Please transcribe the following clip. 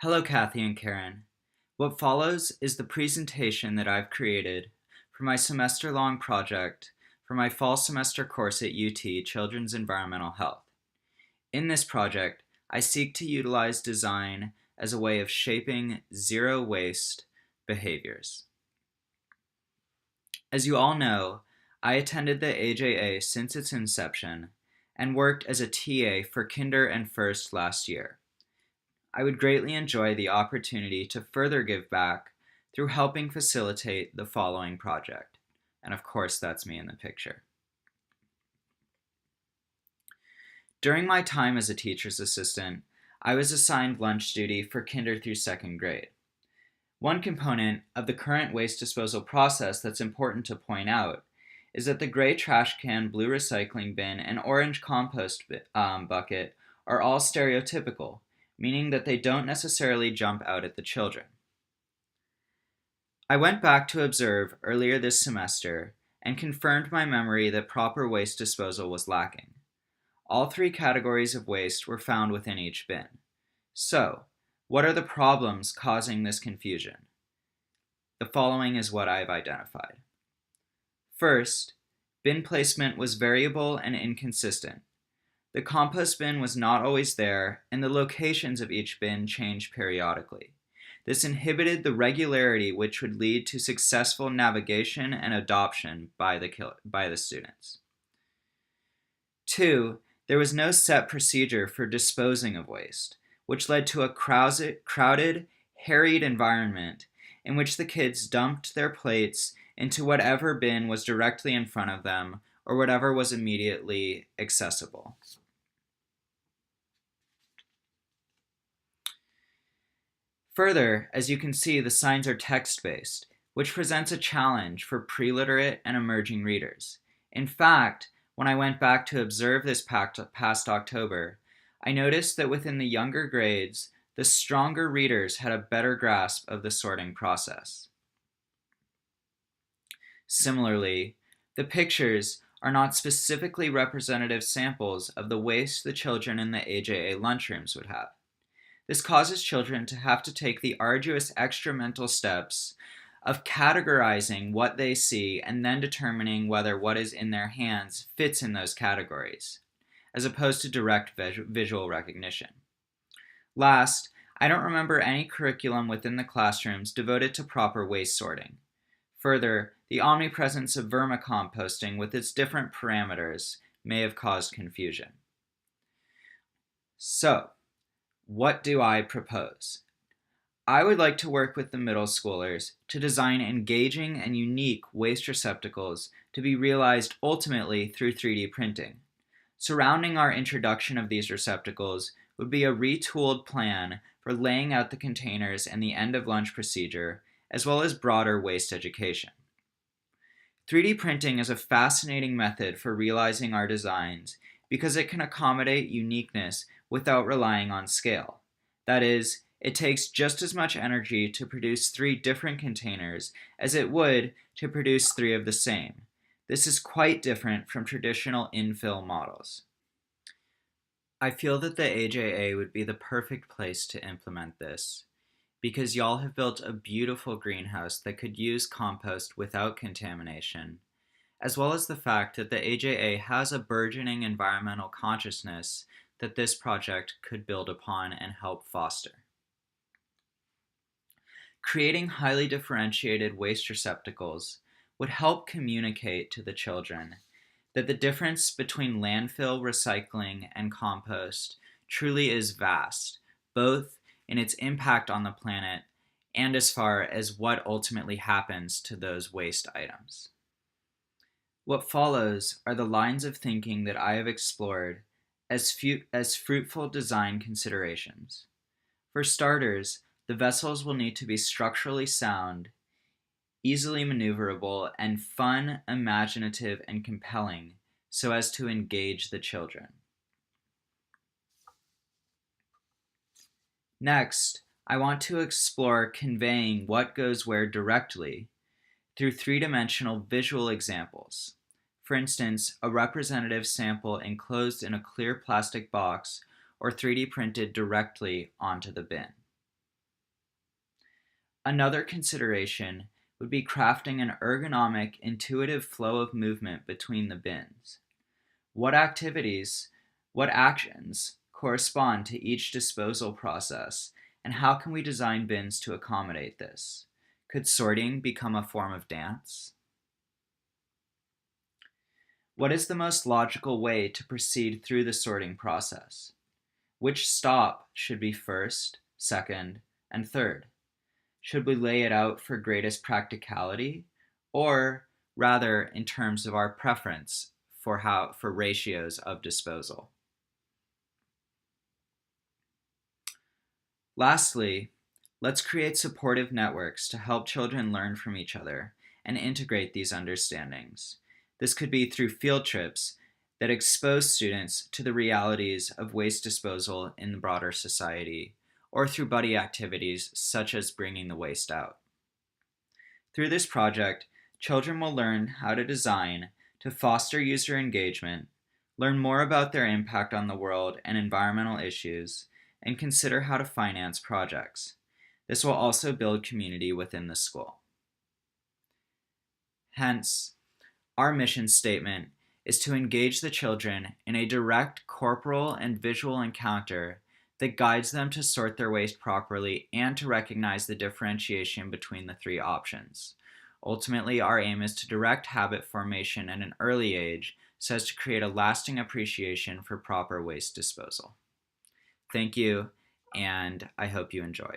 Hello, Kathy and Karen. What follows is the presentation that I've created for my semester-long project for my fall semester course at UT Children's Environmental Health. In this project, I seek to utilize design as a way of shaping zero waste behaviors. As you all know, I attended the AJA since its inception and worked as a TA for Kinder and First last year. I would greatly enjoy the opportunity to further give back through helping facilitate the following project. And of course, that's me in the picture. During my time as a teacher's assistant, I was assigned lunch duty for kinder through second grade. One component of the current waste disposal process that's important to point out is that the gray trash can, blue recycling bin, and orange compost bucket are all stereotypical, meaning that they don't necessarily jump out at the children. I went back to observe earlier this semester and confirmed my memory that proper waste disposal was lacking. All three categories of waste were found within each bin. So, what are the problems causing this confusion? The following is what I have identified. First, bin placement was variable and inconsistent. The compost bin was not always there, and the locations of each bin changed periodically. This inhibited the regularity which would lead to successful navigation and adoption by the students. 2. There was no set procedure for disposing of waste, which led to a crowded, harried environment in which the kids dumped their plates into whatever bin was directly in front of them or whatever was immediately accessible. Further, as you can see, the signs are text-based, which presents a challenge for pre-literate and emerging readers. In fact, when I went back to observe this past October, I noticed that within the younger grades, the stronger readers had a better grasp of the sorting process. Similarly, the pictures are not specifically representative samples of the waste the children in the AJA lunchrooms would have. This causes children to have to take the arduous extra mental steps of categorizing what they see and then determining whether what is in their hands fits in those categories, as opposed to direct visual recognition. Last, I don't remember any curriculum within the classrooms devoted to proper waste sorting. Further, the omnipresence of vermicomposting with its different parameters may have caused confusion. So, what do I propose? I would like to work with the middle schoolers to design engaging and unique waste receptacles to be realized ultimately through 3D printing. Surrounding our introduction of these receptacles would be a retooled plan for laying out the containers and the end-of-lunch procedure, as well as broader waste education. 3D printing is a fascinating method for realizing our designs because it can accommodate uniqueness without relying on scale. That is, it takes just as much energy to produce 3 different containers as it would to produce 3 of the same. This is quite different from traditional infill models. I feel that the AJA would be the perfect place to implement this because y'all have built a beautiful greenhouse that could use compost without contamination, as well as the fact that the AJA has a burgeoning environmental consciousness that this project could build upon and help foster. Creating highly differentiated waste receptacles would help communicate to the children that the difference between landfill, recycling, and compost truly is vast, both in its impact on the planet and as far as what ultimately happens to those waste items. What follows are the lines of thinking that I have explored as fruitful design considerations. For starters, the vessels will need to be structurally sound, easily maneuverable, and fun, imaginative, and compelling so as to engage the children. Next, I want to explore conveying what goes where directly through 3-dimensional visual examples. For instance, a representative sample enclosed in a clear plastic box or 3D printed directly onto the bin. Another consideration would be crafting an ergonomic, intuitive flow of movement between the bins. What activities, what actions correspond to each disposal process, and how can we design bins to accommodate this? Could sorting become a form of dance? What is the most logical way to proceed through the sorting process? Which stop should be first, second, and third? Should we lay it out for greatest practicality, or rather in terms of our preference for ratios of disposal? Lastly, let's create supportive networks to help children learn from each other and integrate these understandings. This could be through field trips that expose students to the realities of waste disposal in the broader society, or through buddy activities such as bringing the waste out. Through this project, children will learn how to design to foster user engagement, learn more about their impact on the world and environmental issues, and consider how to finance projects. This will also build community within the school. Hence, our mission statement is to engage the children in a direct corporal and visual encounter that guides them to sort their waste properly and to recognize the differentiation between the three options. Ultimately, our aim is to direct habit formation at an early age so as to create a lasting appreciation for proper waste disposal. Thank you, and I hope you enjoy.